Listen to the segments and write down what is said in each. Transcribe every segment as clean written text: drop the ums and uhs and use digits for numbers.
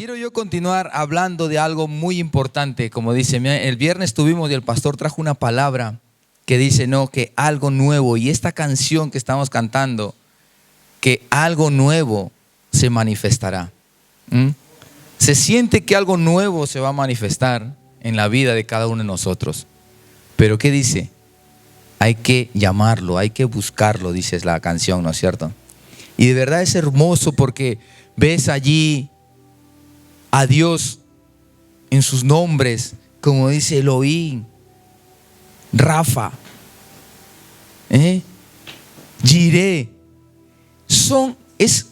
Quiero yo continuar hablando de algo muy importante. Como dice, el viernes tuvimos y el pastor trajo una palabra que dice, no, que algo nuevo. Y esta canción que estamos cantando, que algo nuevo se manifestará. Se siente que algo nuevo se va a manifestar en la vida de cada uno de nosotros. Pero ¿qué dice? Hay que llamarlo, hay que buscarlo, dice la canción, ¿no es cierto? Y de verdad es hermoso porque ves allí a Dios en sus nombres, como dice Elohim, Rafa, Jireh. Es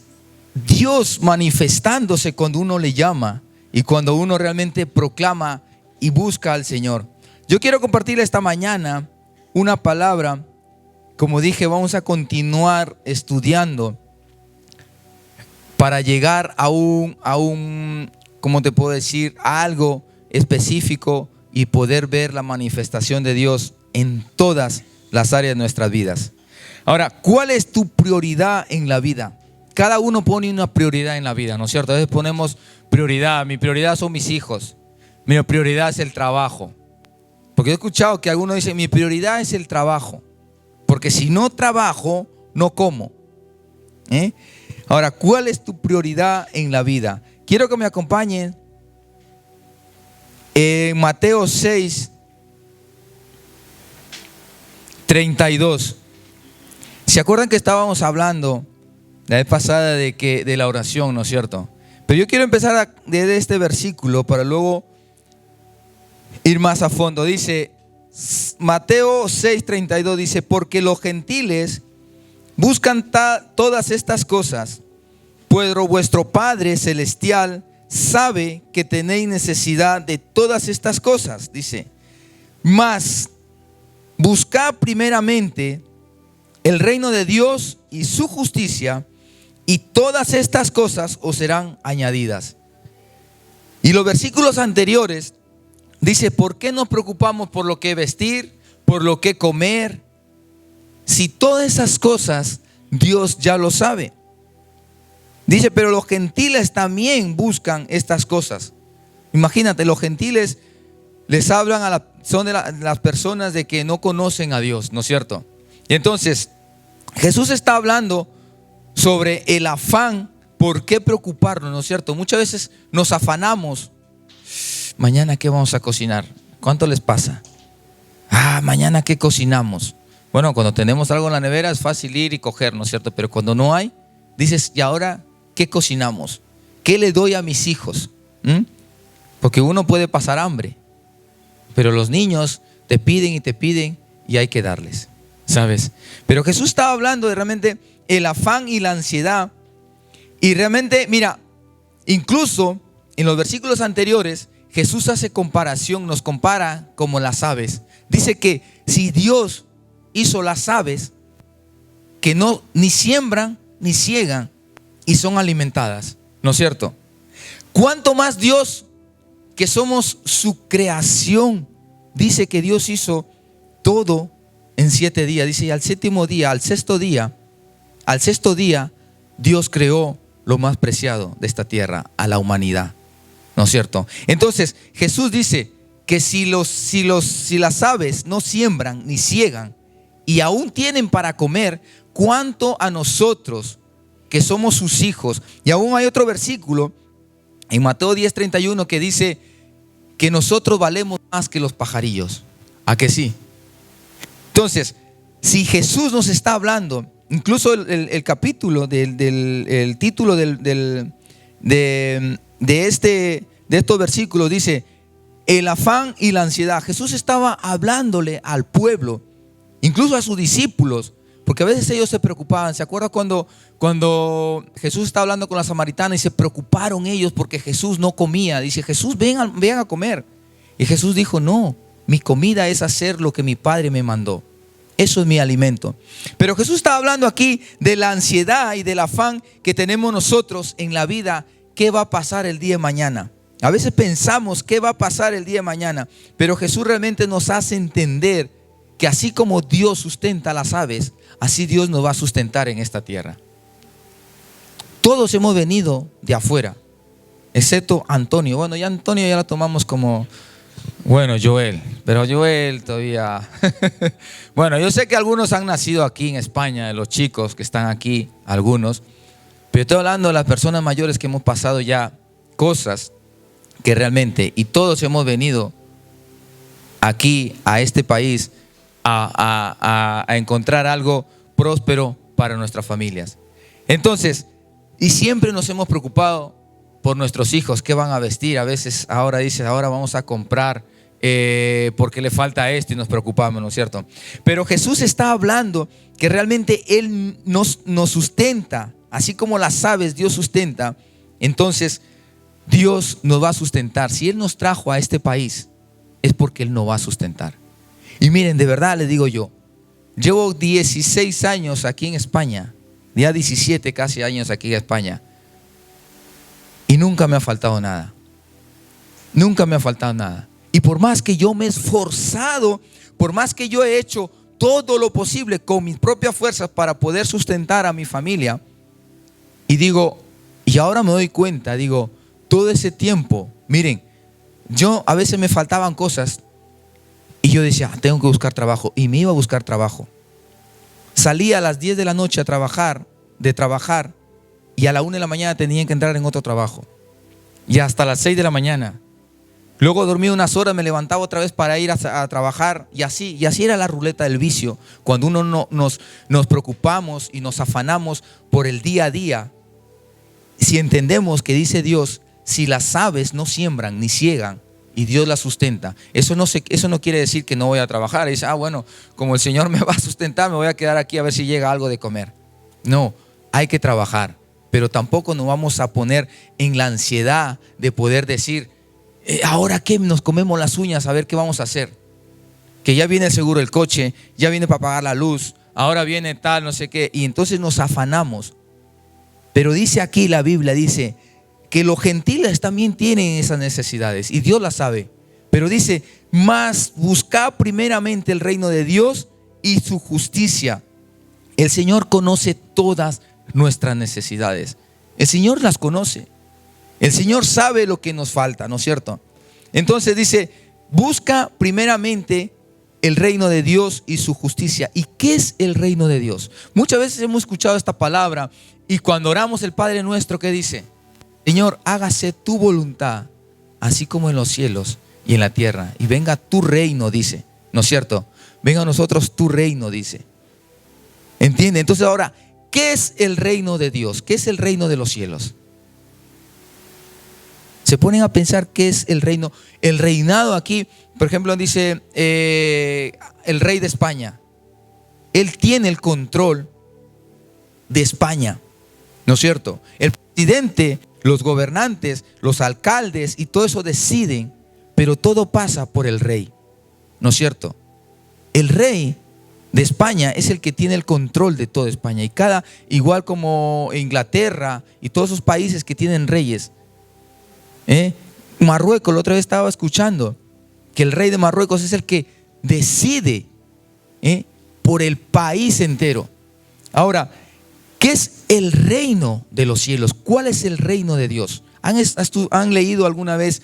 Dios manifestándose cuando uno le llama y cuando uno realmente proclama y busca al Señor. Yo quiero compartir esta mañana una palabra. Como dije, vamos a continuar estudiando para llegar a un, ¿cómo te puedo decir? A algo específico y poder ver la manifestación de Dios en todas las áreas de nuestras vidas. Ahora, ¿cuál es tu prioridad en la vida? Cada uno pone una prioridad en la vida, ¿no es cierto? A veces ponemos prioridad. Mi prioridad son mis hijos. Mi prioridad es el trabajo. Porque he escuchado que algunos dicen, mi prioridad es el trabajo. Porque si no trabajo, no como. Ahora, ¿cuál es tu prioridad en la vida? Quiero que me acompañen en Mateo 6, 32. ¿Se acuerdan que estábamos hablando la vez pasada de la oración, ¿no es cierto? Pero yo quiero empezar desde este versículo para luego ir más a fondo. Dice, Mateo 6:32 dice, porque los gentiles buscan todas estas cosas, pues vuestro Padre Celestial sabe que tenéis necesidad de todas estas cosas. Dice, mas buscad primeramente el reino de Dios y su justicia, y todas estas cosas os serán añadidas. Y los versículos anteriores dice, ¿por qué nos preocupamos por lo que vestir, por lo que comer? Si todas esas cosas Dios ya lo sabe. Dice, pero los gentiles también buscan estas cosas. Imagínate, los gentiles les hablan son de las personas de que no conocen a Dios, ¿no es cierto? Y entonces, Jesús está hablando sobre el afán, por qué preocuparnos, ¿no es cierto? Muchas veces nos afanamos. Mañana, ¿qué vamos a cocinar? ¿Cuánto les pasa? Mañana, ¿qué cocinamos? Bueno, cuando tenemos algo en la nevera es fácil ir y coger, ¿no es cierto? Pero cuando no hay, dices, ¿y ahora qué cocinamos? ¿Qué le doy a mis hijos? Porque uno puede pasar hambre, pero los niños te piden y hay que darles, ¿sabes? Pero Jesús estaba hablando de realmente el afán y la ansiedad. Y realmente, mira, incluso en los versículos anteriores, Jesús hace comparación, nos compara como las aves. Dice que si Dios hizo las aves, que no ni siembran ni ciegan y son alimentadas, ¿no es cierto? ¿Cuánto más Dios, que somos su creación? Dice que Dios hizo todo en 7 días. Dice, y al séptimo día, al sexto día, Dios creó lo más preciado de esta tierra, a la humanidad, ¿no es cierto? Entonces Jesús dice que si las aves no siembran ni ciegan y aún tienen para comer, ¿cuánto a nosotros que somos sus hijos? Y aún hay otro versículo en Mateo 10:31 que dice que nosotros valemos más que los pajarillos. ¿A que sí? Entonces, si Jesús nos está hablando, incluso el capítulo el título de estos versículos dice el afán y la ansiedad. Jesús estaba hablándole al pueblo, incluso a sus discípulos, porque a veces ellos se preocupaban. ¿Se acuerdan cuando Jesús estaba hablando con la samaritana y se preocuparon ellos porque Jesús no comía? Dice, Jesús, vengan a comer. Y Jesús dijo, no, mi comida es hacer lo que mi Padre me mandó. Eso es mi alimento. Pero Jesús está hablando aquí de la ansiedad y del afán que tenemos nosotros en la vida. ¿Qué va a pasar el día de mañana? A veces pensamos qué va a pasar el día de mañana, pero Jesús realmente nos hace entender que así como Dios sustenta a las aves, así Dios nos va a sustentar en esta tierra. Todos hemos venido de afuera. excepto Antonio. Bueno, ya Antonio ya lo tomamos como, bueno, Joel, pero Joel todavía. Bueno, yo sé que algunos han nacido aquí en España, de los chicos que están aquí, algunos, pero estoy hablando de las personas mayores que hemos pasado ya cosas que realmente, y todos hemos venido aquí a este país a encontrar algo próspero para nuestras familias. Entonces, y siempre nos hemos preocupado por nuestros hijos, qué van a vestir. A veces ahora dices, ahora vamos a comprar porque le falta esto y nos preocupamos, ¿no es cierto? Pero Jesús está hablando que realmente Él nos sustenta, así como las aves Dios sustenta. Entonces Dios nos va a sustentar. Si Él nos trajo a este país, es porque Él nos va a sustentar. Y miren, de verdad les digo yo, llevo 16 años aquí en España, ya 17 casi años aquí en España, y nunca me ha faltado nada. Nunca me ha faltado nada. Y por más que yo me he esforzado, por más que yo he hecho todo lo posible con mis propias fuerzas para poder sustentar a mi familia, y digo, y ahora me doy cuenta, digo, todo ese tiempo, miren, yo a veces me faltaban cosas y yo decía, tengo que buscar trabajo, y me iba a buscar trabajo. Salía a las 10 de la noche a trabajar, y a la 1 de la mañana tenía que entrar en otro trabajo, y hasta las 6 de la mañana. Luego dormía unas horas, me levantaba otra vez para ir a trabajar, y así era la ruleta del vicio. Cuando uno nos preocupamos y nos afanamos por el día a día, si entendemos que dice Dios, si las aves no siembran ni ciegan y Dios las sustenta, eso no quiere decir que no voy a trabajar. Y dice, bueno, como el Señor me va a sustentar, me voy a quedar aquí a ver si llega algo de comer. No, hay que trabajar, pero tampoco nos vamos a poner en la ansiedad de poder decir, ahora qué, nos comemos las uñas a ver qué vamos a hacer. Que ya viene el seguro del coche, ya viene para pagar la luz, ahora viene tal, no sé qué, y entonces nos afanamos. Pero dice aquí la Biblia, dice que los gentiles también tienen esas necesidades y Dios las sabe. Pero dice, mas buscad primeramente el reino de Dios y su justicia. El Señor conoce todas nuestras necesidades. El Señor las conoce. El Señor sabe lo que nos falta, ¿no es cierto? Entonces dice, busca primeramente el reino de Dios y su justicia. ¿Y qué es el reino de Dios? Muchas veces hemos escuchado esta palabra y cuando oramos el Padre Nuestro, ¿qué dice? Señor, hágase tu voluntad, así como en los cielos y en la tierra. Y venga tu reino, dice, ¿no es cierto? Venga a nosotros tu reino, dice. ¿Entiende? Entonces ahora, ¿qué es el reino de Dios? ¿Qué es el reino de los cielos? Se ponen a pensar qué es el reino. El reinado aquí, por ejemplo, dice el rey de España. Él tiene el control de España, ¿no es cierto? El presidente, los gobernantes, los alcaldes y todo eso deciden, pero todo pasa por el rey, ¿no es cierto? El rey de España es el que tiene el control de toda España, y igual como Inglaterra y todos esos países que tienen reyes. Marruecos, la otra vez estaba escuchando que el rey de Marruecos es el que decide por el país entero. Ahora, ¿qué es el reino de los cielos? ¿Cuál es el reino de Dios? ¿Han leído alguna vez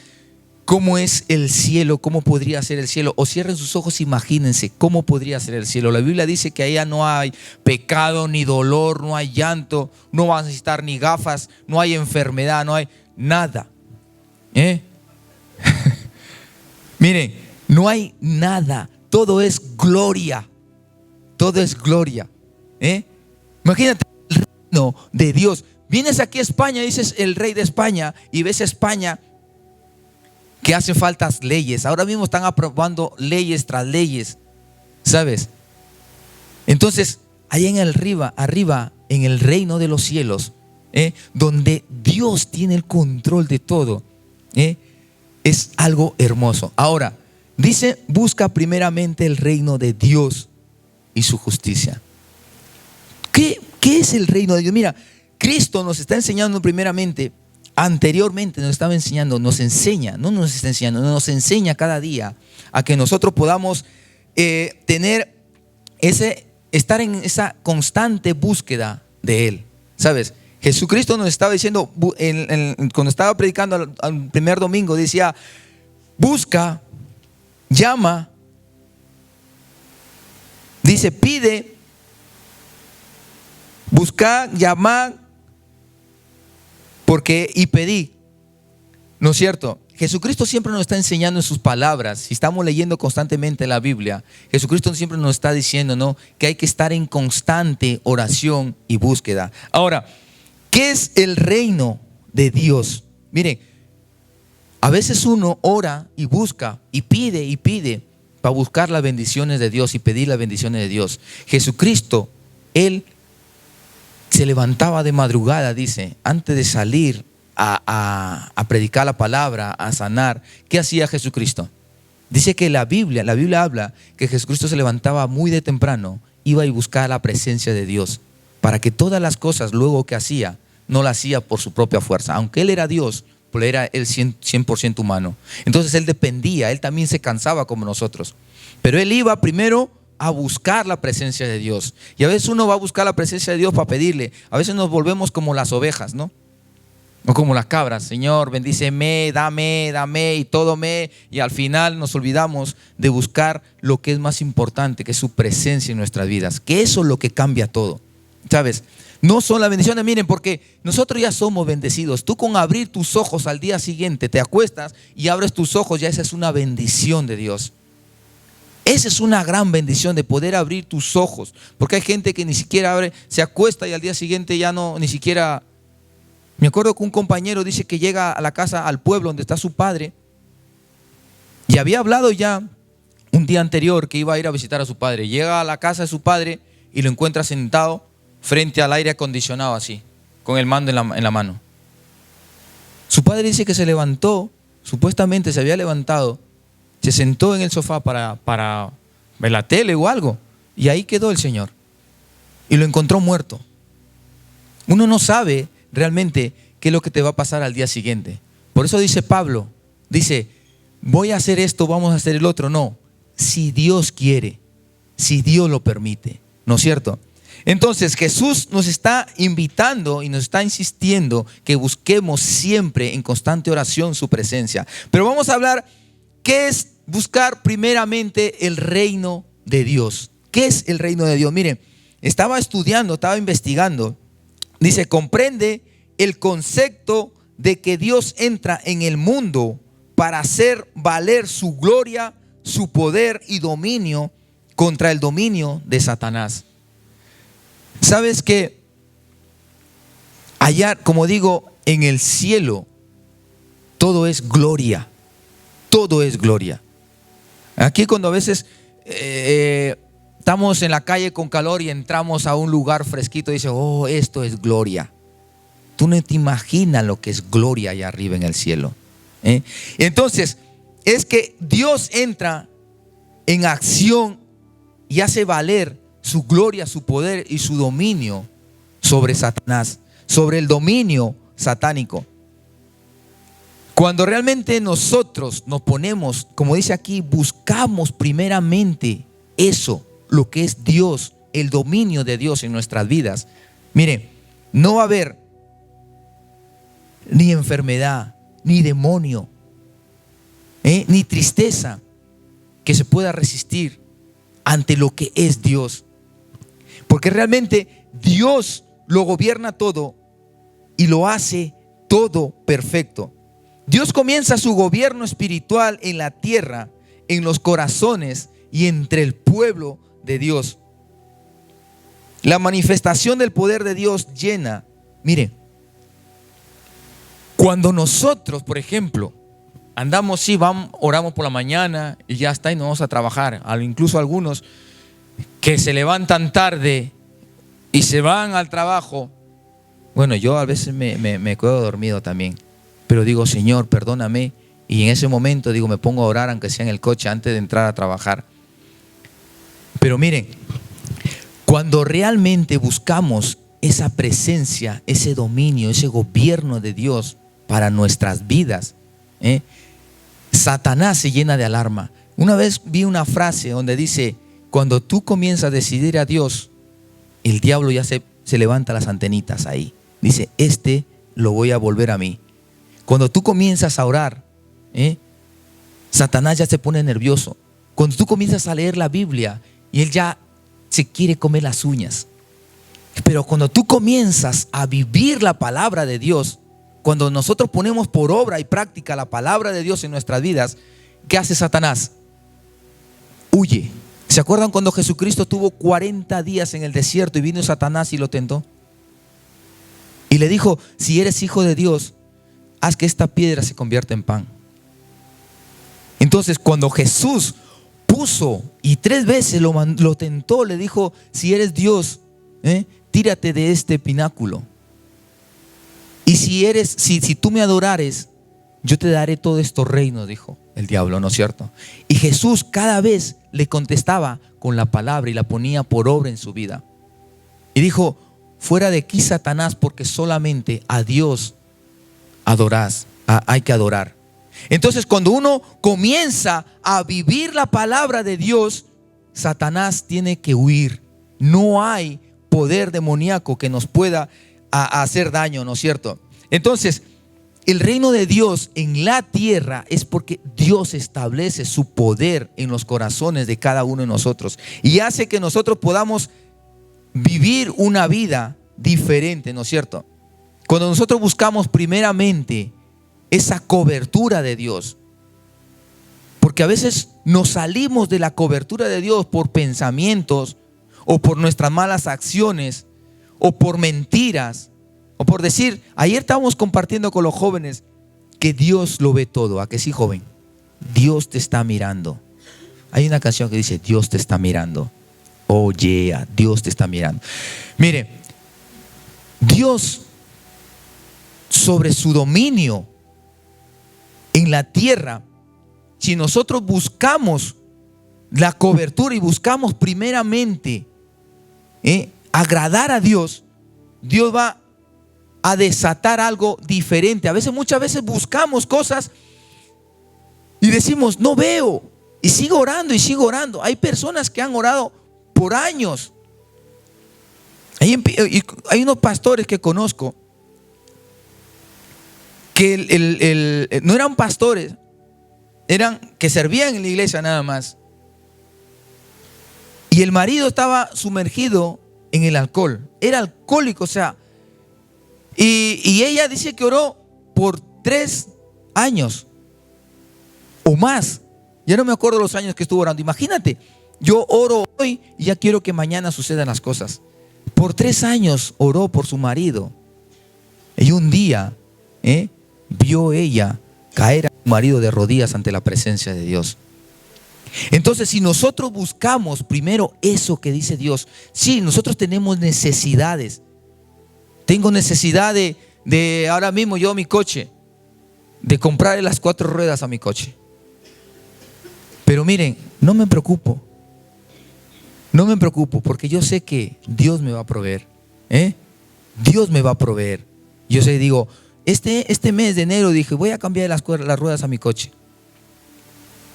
cómo es el cielo? ¿Cómo podría ser el cielo? O cierren sus ojos, imagínense cómo podría ser el cielo. La Biblia dice que allá no hay pecado, ni dolor, no hay llanto, no vas a necesitar ni gafas, no hay enfermedad, no hay nada. Miren, no hay nada, todo es gloria, todo es gloria. Imagínate el reino de Dios. Vienes aquí a España, dices el rey de España, y ves a España que hacen faltas leyes. Ahora mismo están aprobando leyes tras leyes, ¿sabes? Entonces, allá en el arriba, en el reino de los cielos, donde Dios tiene el control de todo, es algo hermoso. Ahora, dice, busca primeramente el reino de Dios y su justicia. ¿Qué es el reino de Dios? Mira, Cristo nos está enseñando primeramente, anteriormente nos estaba enseñando, nos enseña, no nos está enseñando, nos enseña cada día a que nosotros podamos estar en esa constante búsqueda de Él. ¿Sabes? Jesucristo nos estaba diciendo, cuando estaba predicando al primer domingo, decía, busca, llama, dice, pide, busca, llama, y pedí. ¿No es cierto? Jesucristo siempre nos está enseñando en sus palabras. Si estamos leyendo constantemente la Biblia, Jesucristo siempre nos está diciendo, ¿no?, que hay que estar en constante oración y búsqueda. Ahora, ¿qué es el reino de Dios? Miren, a veces uno ora y busca y pide para buscar las bendiciones de Dios y pedir las bendiciones de Dios. Jesucristo, Él se levantaba de madrugada, dice, antes de salir a predicar la palabra, a sanar. ¿Qué hacía Jesucristo? Dice que la Biblia habla que Jesucristo se levantaba muy de temprano, iba y buscaba la presencia de Dios, para que todas las cosas luego que hacía, no las hacía por su propia fuerza. Aunque Él era Dios, pero era Él 100% humano. Entonces Él dependía, Él también se cansaba como nosotros. Pero Él iba primero a buscar la presencia de Dios. Y a veces uno va a buscar la presencia de Dios para pedirle. A veces nos volvemos como las ovejas, ¿no? O como las cabras. Señor, bendíceme, dame y todo me. Y al final nos olvidamos de buscar lo que es más importante, que es su presencia en nuestras vidas. Que eso es lo que cambia todo. ¿Sabes? No son las bendiciones, miren, porque nosotros ya somos bendecidos. Tú con abrir tus ojos al día siguiente te acuestas y abres tus ojos, ya esa es una bendición de Dios. Esa es una gran bendición de poder abrir tus ojos. Porque hay gente que ni siquiera abre, se acuesta y al día siguiente ya no, ni siquiera. Me acuerdo que un compañero dice que llega a la casa, al pueblo donde está su padre, y había hablado ya un día anterior que iba a ir a visitar a su padre. Llega a la casa de su padre y lo encuentra sentado frente al aire acondicionado así, con el mando en la mano. Su padre dice que se levantó, supuestamente se había levantado, se sentó en el sofá para ver la tele o algo, y ahí quedó el Señor. Y lo encontró muerto. Uno no sabe realmente qué es lo que te va a pasar al día siguiente. Por eso dice Pablo, dice, voy a hacer esto, vamos a hacer el otro. No, si Dios quiere, si Dios lo permite, ¿no es cierto? Entonces Jesús nos está invitando y nos está insistiendo que busquemos siempre en constante oración su presencia. Pero vamos a hablar, ¿qué es buscar primeramente el reino de Dios? ¿Qué es el reino de Dios? Miren, estaba estudiando, estaba investigando. Dice, comprende el concepto de que Dios entra en el mundo para hacer valer su gloria, su poder y dominio contra el dominio de Satanás. ¿Sabes qué? Allá, como digo, en el cielo, todo es gloria. Todo es gloria. Aquí cuando a veces estamos en la calle con calor y entramos a un lugar fresquito, dice, oh, esto es gloria. Tú no te imaginas lo que es gloria allá arriba en el cielo. Entonces, es que Dios entra en acción y hace valer su gloria, su poder y su dominio sobre Satanás, sobre el dominio satánico. Cuando realmente nosotros nos ponemos, como dice aquí, buscamos primeramente eso, lo que es Dios, el dominio de Dios en nuestras vidas. Mire, no va a haber ni enfermedad, ni demonio, ni tristeza que se pueda resistir ante lo que es Dios. Porque realmente Dios lo gobierna todo y lo hace todo perfecto. Dios comienza su gobierno espiritual en la tierra, en los corazones y entre el pueblo de Dios. La manifestación del poder de Dios llena. Mire, cuando nosotros, por ejemplo, andamos, sí, vamos, oramos por la mañana y ya está, y nos vamos a trabajar. Incluso algunos que se levantan tarde y se van al trabajo. Bueno, yo a veces me quedo dormido también, pero digo, Señor, perdóname, y en ese momento digo, me pongo a orar aunque sea en el coche antes de entrar a trabajar. Pero miren, cuando realmente buscamos esa presencia, ese dominio, ese gobierno de Dios para nuestras vidas, Satanás se llena de alarma. Una vez vi una frase donde dice, cuando tú comienzas a decidir a Dios, el diablo ya se levanta las antenitas ahí. dice, lo voy a volver a mí. Cuando tú comienzas a orar, Satanás ya se pone nervioso. Cuando tú comienzas a leer la Biblia y él ya se quiere comer las uñas. Pero cuando tú comienzas a vivir la palabra de Dios, cuando nosotros ponemos por obra y práctica la palabra de Dios en nuestras vidas, ¿qué hace Satanás? Huye. ¿Se acuerdan cuando Jesucristo tuvo 40 días en el desierto y vino Satanás y lo tentó? Y le dijo, si eres hijo de Dios, haz que esta piedra se convierta en pan. Entonces cuando Jesús puso y 3 veces lo tentó, le dijo, si eres Dios, tírate de este pináculo. Y si tú me adorares, yo te daré todos estos reinos, dijo el diablo, ¿no es cierto? Y Jesús cada vez le contestaba con la palabra y la ponía por obra en su vida. Y dijo, fuera de aquí, Satanás, porque solamente a Dios hay que adorar. Entonces, cuando uno comienza a vivir la palabra de Dios, Satanás tiene que huir. No hay poder demoníaco que nos pueda hacer daño, ¿no es cierto? Entonces, el reino de Dios en la tierra es porque Dios establece su poder en los corazones de cada uno de nosotros y hace que nosotros podamos vivir una vida diferente, ¿no es cierto? Cuando nosotros buscamos primeramente esa cobertura de Dios, porque a veces nos salimos de la cobertura de Dios por pensamientos o por nuestras malas acciones o por mentiras o por decir, ayer estábamos compartiendo con los jóvenes que Dios lo ve todo. ¿A que sí, joven? Dios te está mirando. Hay una canción que dice, Dios te está mirando. Oh yeah, Dios te está mirando. Mire, Dios sobre su dominio en la tierra, si nosotros buscamos la cobertura y buscamos primeramente agradar a Dios, Dios va a desatar algo diferente. Muchas veces buscamos cosas y decimos, no veo, y sigo orando y sigo orando. Hay personas que han orado por años. Hay unos pastores que conozco que no eran pastores, eran que servían en la iglesia nada más. Y el marido estaba sumergido en el alcohol, era alcohólico, o sea, y ella dice que oró por 3 años o más. Ya no me acuerdo los años que estuvo orando. Imagínate, yo oro hoy y ya quiero que mañana sucedan las cosas. Por 3 años oró por su marido. Y un día vio ella caer a su marido de rodillas ante la presencia de Dios. Entonces, si nosotros buscamos primero eso que dice Dios, sí, nosotros tenemos necesidades. Tengo necesidad de ahora mismo yo mi coche, de comprarle las 4 ruedas a mi coche. Pero miren, no me preocupo porque yo sé que Dios me va a proveer. Dios me va a proveer. Yo sé, digo, este mes de enero dije, voy a cambiar las ruedas a mi coche.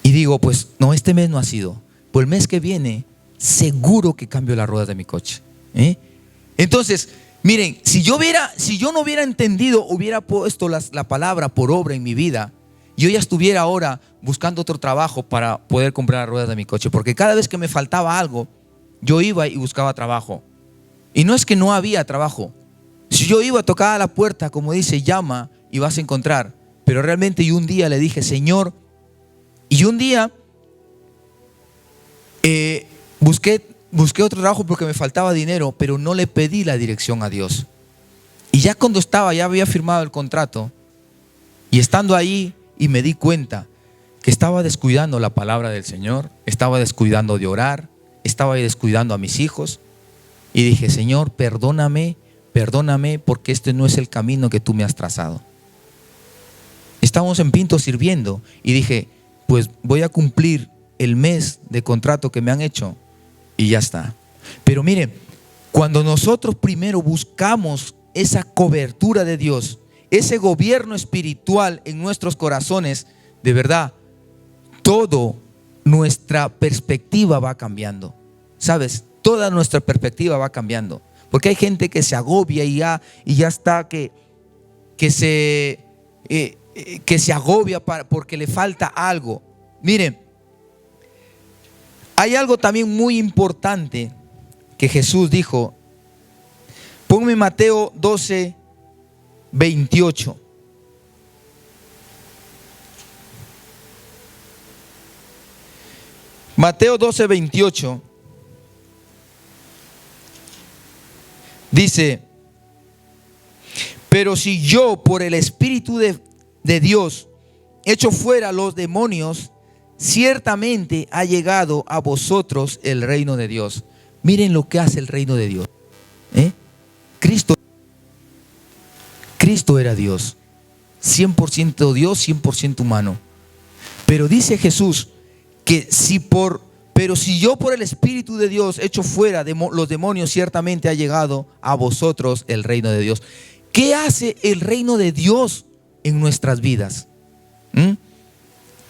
Y digo, pues no, este mes no ha sido. Pues el mes que viene, seguro que cambio las ruedas de mi coche. Entonces, miren, si yo no hubiera entendido, hubiera puesto la palabra por obra en mi vida, yo ya estuviera ahora buscando otro trabajo para poder comprar las ruedas de mi coche. Porque cada vez que me faltaba algo, yo iba y buscaba trabajo. Y no es que no había trabajo. Si yo iba a tocar a la puerta, como dice, llama y vas a encontrar. Pero realmente yo un día le dije, Señor, y un día busqué otro trabajo porque me faltaba dinero, pero no le pedí la dirección a Dios. Y ya cuando ya había firmado el contrato, y estando ahí, y me di cuenta que estaba descuidando la palabra del Señor, estaba descuidando de orar, estaba descuidando a mis hijos. Y dije, Señor, perdóname porque este no es el camino que tú me has trazado. Estábamos en Pinto sirviendo y dije, pues voy a cumplir el mes de contrato que me han hecho y ya está. Pero miren, cuando nosotros primero buscamos esa cobertura de Dios, ese gobierno espiritual en nuestros corazones, de verdad, toda nuestra perspectiva va cambiando. ¿Sabes? Toda nuestra perspectiva va cambiando. Porque hay gente que se agobia y ya está, que se agobia porque le falta algo. Miren, hay algo también muy importante que Jesús dijo. Ponme Mateo 12, 28. Mateo 12, 28. Dice: pero si yo por el Espíritu de Dios echo fuera los demonios, ciertamente ha llegado a vosotros el reino de Dios. Miren lo que hace el reino de Dios. Cristo era Dios, 100% Dios, 100% humano. Pero dice Jesús que pero si yo por el Espíritu de Dios echo fuera los demonios, ciertamente ha llegado a vosotros el reino de Dios. ¿Qué hace el reino de Dios en nuestras vidas?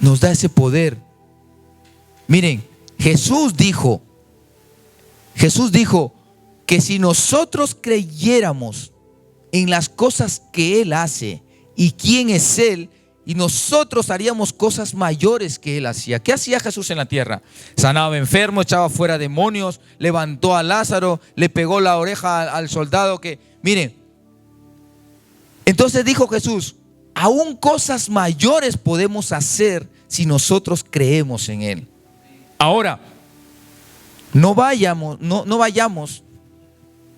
Nos da ese poder. Miren, Jesús dijo que si nosotros creyéramos en las cosas que Él hace y quién es Él, y nosotros haríamos cosas mayores que Él hacía. ¿Qué hacía Jesús en la tierra? Sanaba enfermos, echaba fuera demonios, levantó a Lázaro, le pegó la oreja al soldado miren. Entonces dijo Jesús, aún cosas mayores podemos hacer si nosotros creemos en Él. Ahora, no vayamos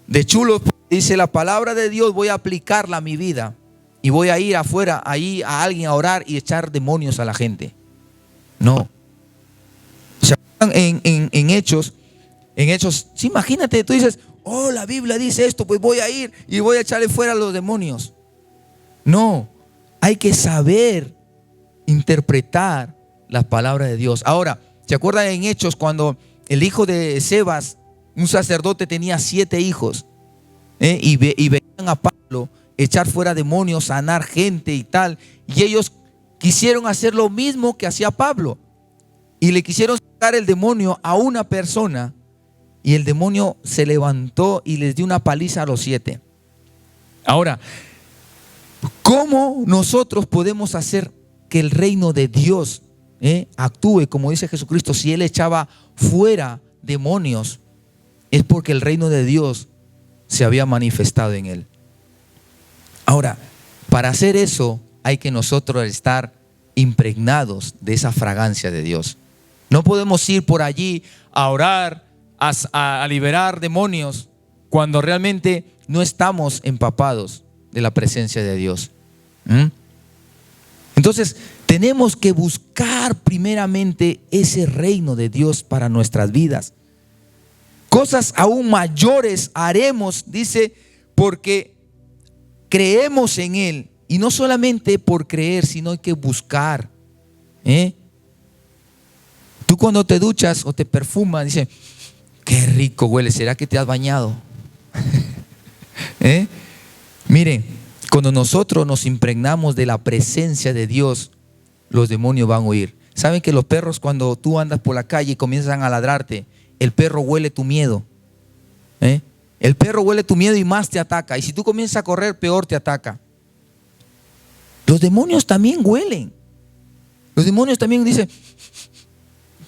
de chulos. Dice la palabra de Dios, voy a aplicarla a mi vida y voy a ir afuera ahí a alguien a orar y echar demonios a la gente. No. En Hechos, sí, imagínate, tú dices, la Biblia dice esto, pues voy a ir y voy a echarle fuera a los demonios. No, hay que saber interpretar las palabras de Dios. Ahora, ¿se acuerdan en Hechos cuando el hijo de Sebas, un sacerdote, tenía 7 hijos? Y veían a Pablo echar fuera demonios, sanar gente y tal, y ellos quisieron hacer lo mismo que hacía Pablo, y le quisieron sacar el demonio a una persona, y el demonio se levantó y les dio una paliza a los 7. Ahora, ¿cómo nosotros podemos hacer que el reino de Dios actúe como dice Jesucristo? Si Él echaba fuera demonios, es porque el reino de Dios se había manifestado en Él. Ahora, para hacer eso hay que nosotros estar impregnados de esa fragancia de Dios. No podemos ir por allí a orar, a liberar demonios, cuando realmente no estamos empapados de la presencia de Dios. Entonces, tenemos que buscar primeramente ese reino de Dios para nuestras vidas. Cosas aún mayores haremos, dice, porque creemos en Él. Y no solamente por creer, sino hay que buscar. Tú cuando te duchas o te perfumas, dices, qué rico huele, ¿será que te has bañado? Miren, cuando nosotros nos impregnamos de la presencia de Dios, los demonios van a huir. ¿Saben que los perros, cuando tú andas por la calle y comienzan a ladrarte, el perro huele tu miedo? El perro huele tu miedo y más te ataca. Y si tú comienzas a correr, peor te ataca. Los demonios también huelen. Los demonios también dicen,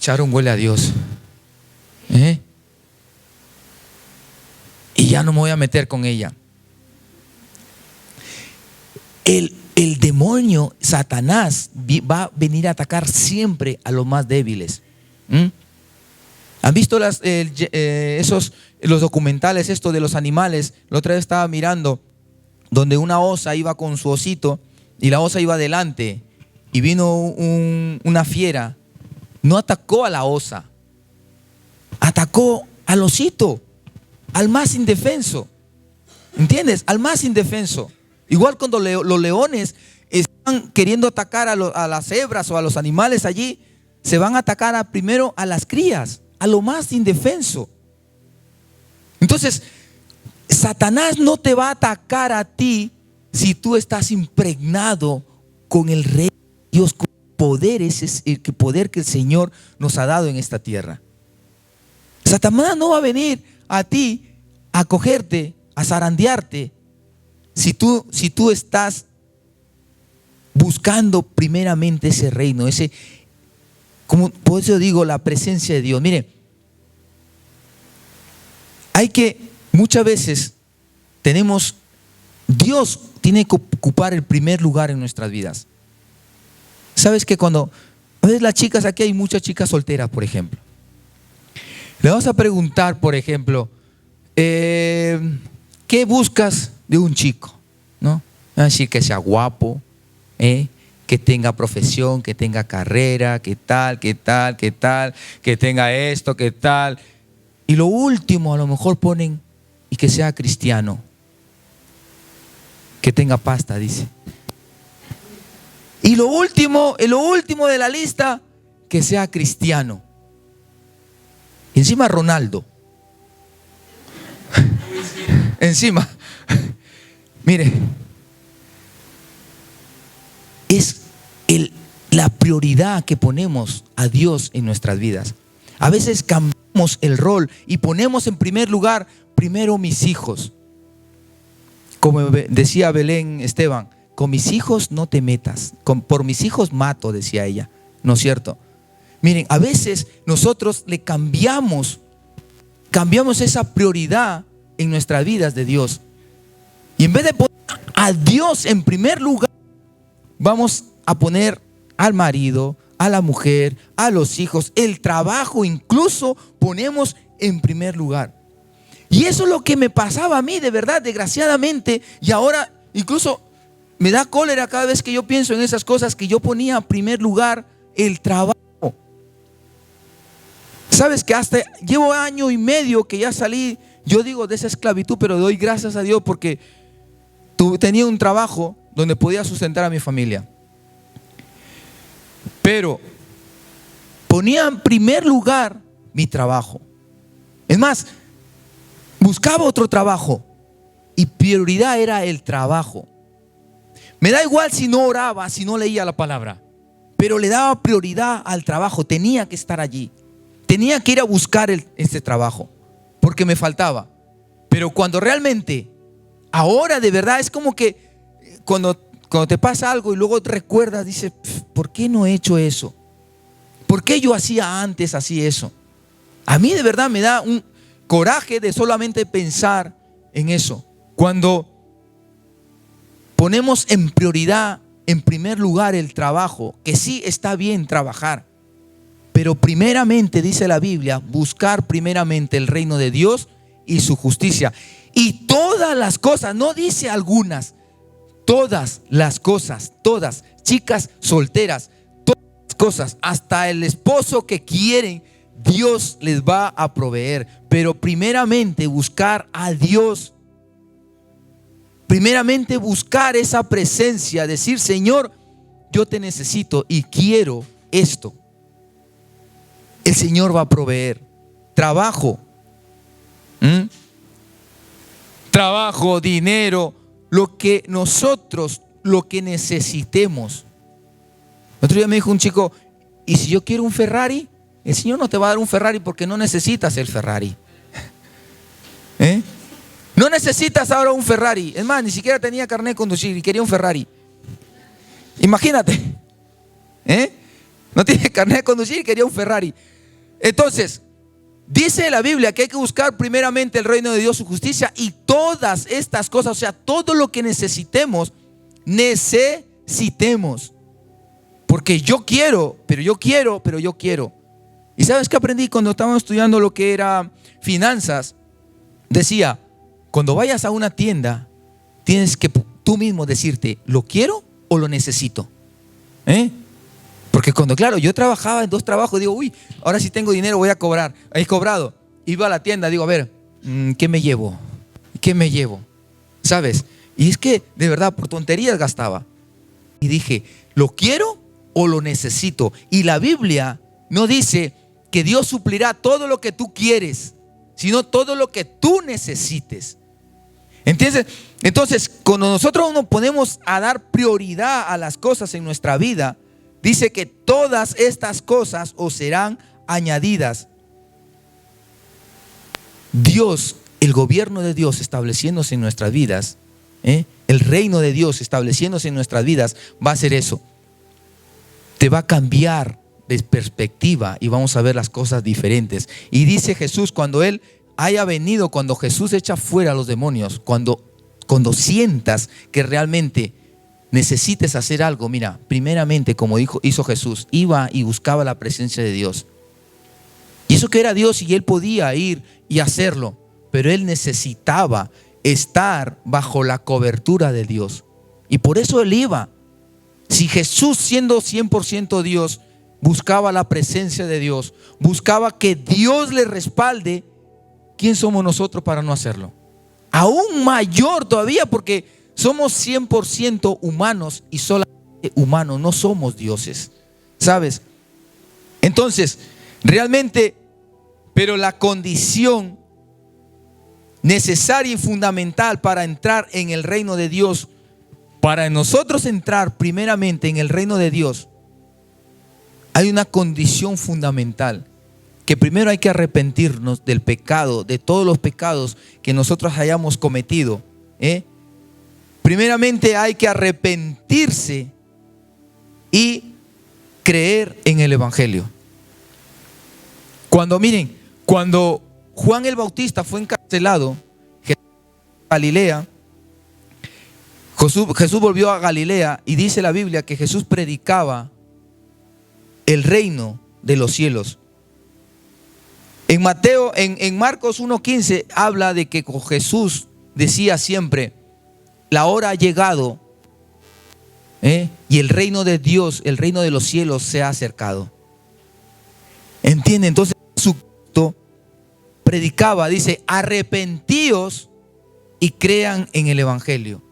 Sharon huele a Dios. Y ya no me voy a meter con ella. El demonio, Satanás, va a venir a atacar siempre a los más débiles. ¿Han visto los documentales de los animales? La otra vez estaba mirando donde una osa iba con su osito y la osa iba adelante y vino una fiera. No atacó a la osa, atacó al osito, al más indefenso. ¿Entiendes? Al más indefenso. Igual cuando los leones están queriendo atacar a las cebras o a los animales allí, se van a atacar primero a las crías, a lo más indefenso. Entonces, Satanás no te va a atacar a ti si tú estás impregnado con el Rey de Dios, con poder, ese es el poder que el Señor nos ha dado en esta tierra. Satanás no va a venir a ti a cogerte, a zarandearte, si tú estás buscando primeramente ese reino, como por eso digo, la presencia de Dios. Mire, muchas veces Dios tiene que ocupar el primer lugar en nuestras vidas. Sabes que a veces las chicas, aquí hay muchas chicas solteras, por ejemplo. Le vamos a preguntar, por ejemplo, ¿qué buscas de un chico? ¿No? Va a decir que sea guapo, que tenga profesión, que tenga carrera, que tal, que tenga esto, que tal. Y lo último a lo mejor ponen, y que sea cristiano, que tenga pasta, dice. Y lo último de la lista, que sea cristiano. Y encima Ronaldo. Encima. Mire, es la prioridad que ponemos a Dios en nuestras vidas. A veces cambiamos el rol y ponemos en primer lugar, primero mis hijos. Como decía Belén Esteban, con mis hijos no te metas, por mis hijos mato, decía ella, ¿no es cierto? Miren, a veces nosotros le cambiamos esa prioridad en nuestras vidas de Dios. Y en vez de poner a Dios en primer lugar, vamos a poner al marido, a la mujer, a los hijos, el trabajo incluso ponemos en primer lugar. Y eso es lo que me pasaba a mí, de verdad, desgraciadamente. Y ahora incluso me da cólera cada vez que yo pienso en esas cosas, que yo ponía en primer lugar el trabajo. Sabes que hasta llevo 1 año y medio que ya salí, yo digo, de esa esclavitud, pero doy gracias a Dios porque tenía un trabajo donde podía sustentar a mi familia. Pero ponía en primer lugar mi trabajo. Es más, buscaba otro trabajo y prioridad era el trabajo. Me da igual si no oraba, si no leía la palabra, pero le daba prioridad al trabajo. Tenía que estar allí. Tenía que ir a buscar este trabajo porque me faltaba. Pero cuando realmente, ahora de verdad, es como que cuando te pasa algo y luego te recuerdas, dices, ¿por qué no he hecho eso? ¿Por qué yo hacía antes así eso? A mí de verdad me da un coraje de solamente pensar en eso. Cuando ponemos en prioridad, en primer lugar, el trabajo, que sí está bien trabajar, pero primeramente, dice la Biblia, buscar primeramente el reino de Dios y su justicia. Y todas las cosas, no dice algunas, todas las cosas, todas, chicas solteras, todas las cosas, hasta el esposo que quieren, Dios les va a proveer. Pero primeramente buscar a Dios. Primeramente buscar esa presencia, decir, Señor, yo te necesito y quiero esto. El Señor va a proveer. Trabajo. Trabajo, dinero, lo que necesitemos. El otro día me dijo un chico, ¿y si yo quiero un Ferrari? El Señor no te va a dar un Ferrari porque no necesitas el Ferrari. No necesitas ahora un Ferrari. Es más, ni siquiera tenía carnet de conducir y quería un Ferrari. Imagínate. No tiene carnet de conducir y quería un Ferrari. Entonces, dice la Biblia que hay que buscar primeramente el reino de Dios, su justicia, y todas estas cosas, o sea, todo lo que necesitemos. Porque yo quiero. ¿Y sabes qué aprendí cuando estábamos estudiando lo que era finanzas? Decía, cuando vayas a una tienda, tienes que tú mismo decirte, ¿lo quiero o lo necesito? Porque claro, yo trabajaba en 2 trabajos, digo, ahora sí tengo dinero, voy a cobrar. He cobrado. Iba a la tienda, digo, a ver, ¿qué me llevo? ¿Sabes? Y es que, de verdad, por tonterías gastaba. Y dije, ¿lo quiero o lo necesito? Y la Biblia no dice que Dios suplirá todo lo que tú quieres, sino todo lo que tú necesites. ¿Entiendes? Entonces, cuando nosotros nos ponemos a dar prioridad a las cosas en nuestra vida, dice que todas estas cosas os serán añadidas. Dios el gobierno de Dios estableciéndose en nuestras vidas, el reino de Dios estableciéndose en nuestras vidas, va a ser eso. Te va a cambiar de perspectiva y vamos a ver las cosas diferentes. Y dice Jesús, cuando Él haya venido, cuando Jesús echa fuera a los demonios, cuando sientas que realmente necesites hacer algo, mira, primeramente, como hizo Jesús, iba y buscaba la presencia de Dios. Y eso que era Dios y Él podía ir y hacerlo, pero Él necesitaba estar bajo la cobertura de Dios. Y por eso Él iba. Si Jesús, siendo 100% Dios, buscaba la presencia de Dios, buscaba que Dios le respalde, ¿quién somos nosotros para no hacerlo? Aún mayor todavía, porque somos 100% humanos y solamente humanos, no somos dioses, ¿sabes? Entonces, realmente, pero la condición necesaria y fundamental para entrar en el reino de Dios, para nosotros entrar primeramente en el reino de Dios, hay una condición fundamental, que primero hay que arrepentirnos del pecado, de todos los pecados que nosotros hayamos cometido. Primeramente hay que arrepentirse y creer en el Evangelio. Cuando Juan el Bautista fue encarcelado en Galilea, Jesús volvió a Galilea y dice la Biblia que Jesús predicaba el reino de los cielos. En Marcos 1:15 habla de que Jesús decía siempre: la hora ha llegado, y el reino de Dios, el reino de los cielos se ha acercado. ¿Entiende? Entonces Jesucristo predicaba, dice: arrepentíos y crean en el Evangelio.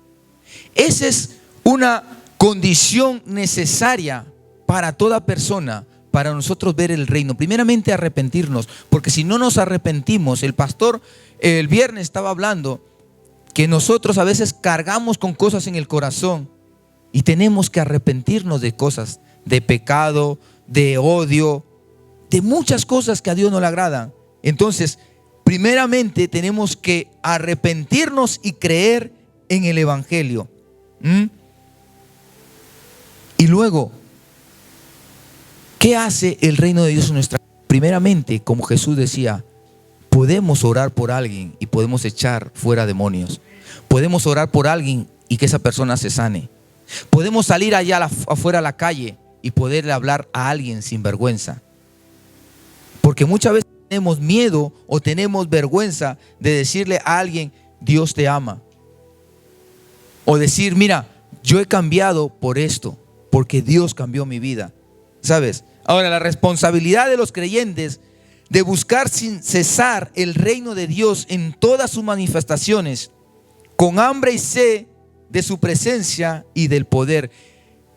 Esa es una condición necesaria para toda persona, para nosotros ver el reino. Primeramente arrepentirnos, porque si no nos arrepentimos, el pastor el viernes estaba hablando que nosotros a veces cargamos con cosas en el corazón y tenemos que arrepentirnos de cosas, de pecado, de odio, de muchas cosas que a Dios no le agradan. Entonces, primeramente tenemos que arrepentirnos y creer en el Evangelio. Y luego, ¿qué hace el reino de Dios en nuestra vida? Primeramente, como Jesús decía, podemos orar por alguien y podemos echar fuera demonios. Podemos orar por alguien y que esa persona se sane. Podemos salir allá afuera a la calle y poderle hablar a alguien sin vergüenza. Porque muchas veces tenemos miedo o tenemos vergüenza de decirle a alguien: Dios te ama. O decir: mira, yo he cambiado por esto, porque Dios cambió mi vida. ¿Sabes? Ahora, la responsabilidad de los creyentes de buscar sin cesar el reino de Dios en todas sus manifestaciones, con hambre y sed de su presencia y del poder.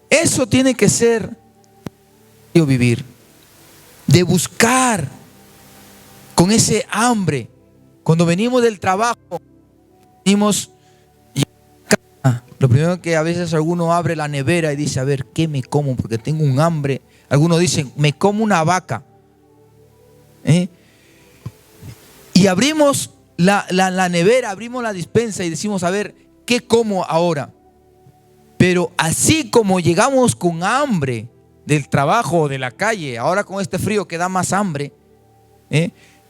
Eso tiene que ser vivir. De buscar con ese hambre. Cuando venimos del trabajo, venimos, lo primero que a veces alguno abre la nevera y dice: a ver, ¿qué me como? Porque tengo un hambre. Algunos dicen: me como una vaca. Y abrimos la nevera, abrimos la despensa y decimos: a ver, ¿qué como ahora? Pero así como llegamos con hambre del trabajo o de la calle, ahora con este frío que da más hambre,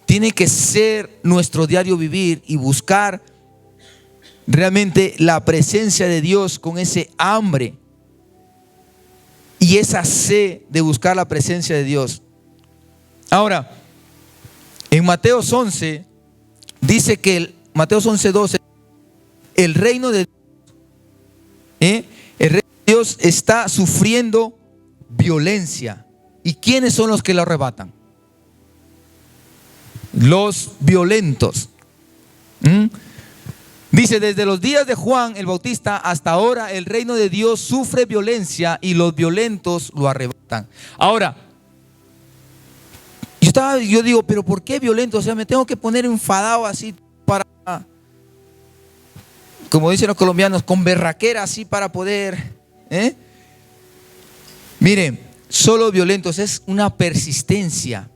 tiene que ser nuestro diario vivir y buscar realmente la presencia de Dios con ese hambre y esa sed de buscar la presencia de Dios. Ahora, en Mateo 11 dice que Mateo 11:12, el reino de Dios está sufriendo violencia. ¿Y quiénes son los que lo arrebatan? Los violentos. Dice: desde los días de Juan el Bautista hasta ahora el reino de Dios sufre violencia y los violentos lo arrebatan. Ahora, yo digo: pero ¿por qué violento? O sea, me tengo que poner enfadado así para, como dicen los colombianos, con berraquera así para poder, Miren, solo violentos es una persistencia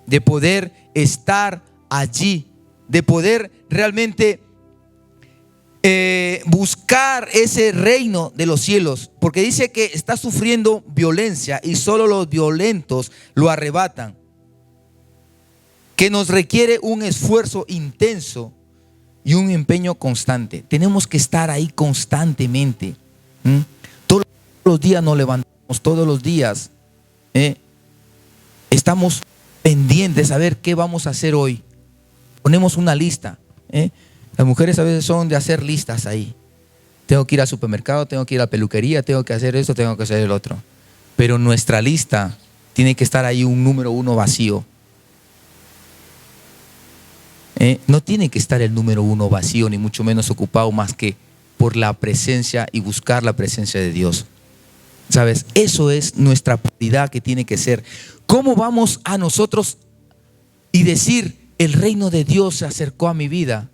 de poder estar allí, de poder realmente buscar ese reino de los cielos, porque dice que está sufriendo violencia y solo los violentos lo arrebatan, que nos requiere un esfuerzo intenso y un empeño constante. Tenemos que estar ahí constantemente. Todos los días nos levantamos, todos los días estamos pendientes a ver qué vamos a hacer hoy. Ponemos una lista. Las mujeres a veces son de hacer listas ahí. Tengo que ir al supermercado, tengo que ir a la peluquería, tengo que hacer esto, tengo que hacer el otro. Pero nuestra lista tiene que estar ahí un número 1 vacío. No tiene que estar el número 1 vacío, ni mucho menos ocupado, más que por la presencia y buscar la presencia de Dios. ¿Sabes? Eso es nuestra prioridad que tiene que ser. ¿Cómo vamos a nosotros y decir, el reino de Dios se acercó a mi vida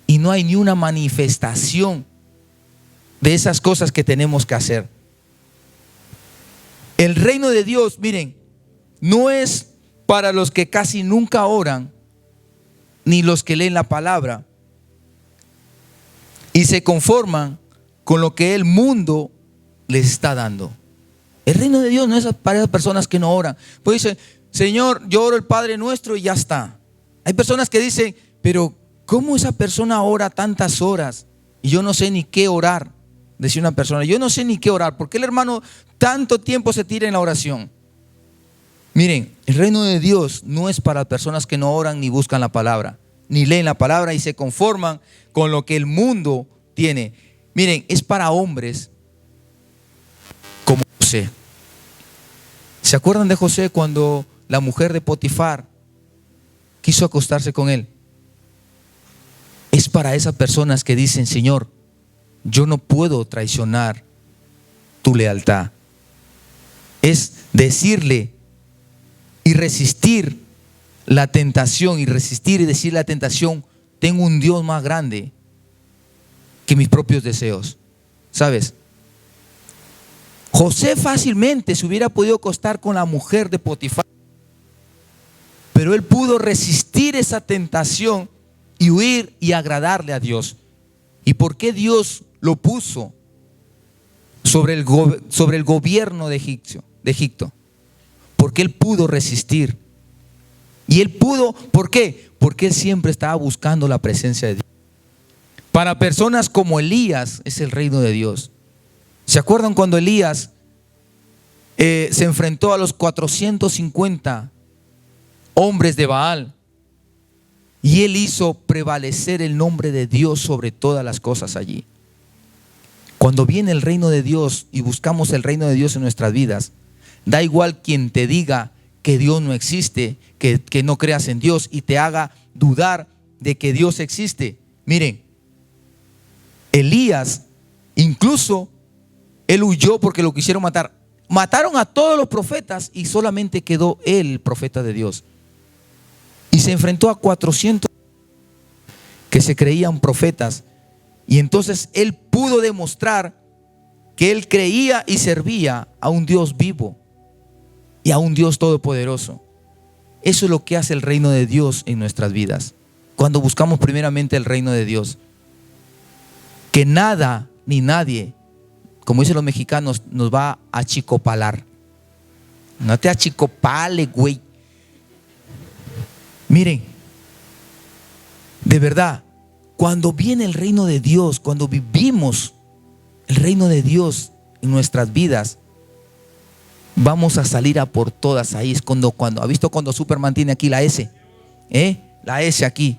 y no hay ni una manifestación de esas cosas que tenemos que hacer? El reino de Dios, miren, no es para los que casi nunca oran, ni los que leen la palabra y se conforman con lo que el mundo les está dando. El reino de Dios no es para esas personas que no oran. Pues dicen, Señor, yo oro el Padre Nuestro y ya está. Hay personas que dicen, pero ¿cómo esa persona ora tantas horas? Y yo no sé ni qué orar. Decía una persona, yo no sé ni qué orar. ¿Por qué el hermano tanto tiempo se tira en la oración? Miren, el reino de Dios no es para personas que no oran ni buscan la palabra, ni leen la palabra y se conforman con lo que el mundo tiene. Miren, es para hombres como José. ¿Se acuerdan de José cuando la mujer de Potifar quiso acostarse con él? Es para esas personas que dicen, Señor, yo no puedo traicionar tu lealtad. Es decirle y resistir la tentación, y resistir y decir la tentación, tengo un Dios más grande que mis propios deseos. ¿Sabes? José fácilmente se hubiera podido acostar con la mujer de Potifar, pero él pudo resistir esa tentación y huir y agradarle a Dios. ¿Y por qué Dios lo puso sobre el gobierno de Egipto? Porque él pudo resistir. Y él pudo, ¿por qué? Porque él siempre estaba buscando la presencia de Dios. Para personas como Elías es el reino de Dios. ¿Se acuerdan cuando Elías se enfrentó a los 450 hombres de Baal? Y él hizo prevalecer el nombre de Dios sobre todas las cosas allí. Cuando viene el reino de Dios y buscamos el reino de Dios en nuestras vidas, da igual quien te diga que Dios no existe, que no creas en Dios y te haga dudar de que Dios existe. Miren, Elías, incluso él huyó porque lo quisieron matar. Mataron a todos los profetas y solamente quedó él, el profeta de Dios. Y se enfrentó a 400 que se creían profetas. Y entonces él pudo demostrar que él creía y servía a un Dios vivo y a un Dios todopoderoso. Eso es lo que hace el reino de Dios en nuestras vidas. Cuando buscamos primeramente el reino de Dios, que nada ni nadie, como dicen los mexicanos, nos va a achicopalar. No te achicopale, güey. Miren, de verdad, cuando viene el reino de Dios, cuando vivimos el reino de Dios en nuestras vidas, vamos a salir a por todas. Ahí es cuando ¿ha visto cuando Superman tiene aquí la S? La S aquí.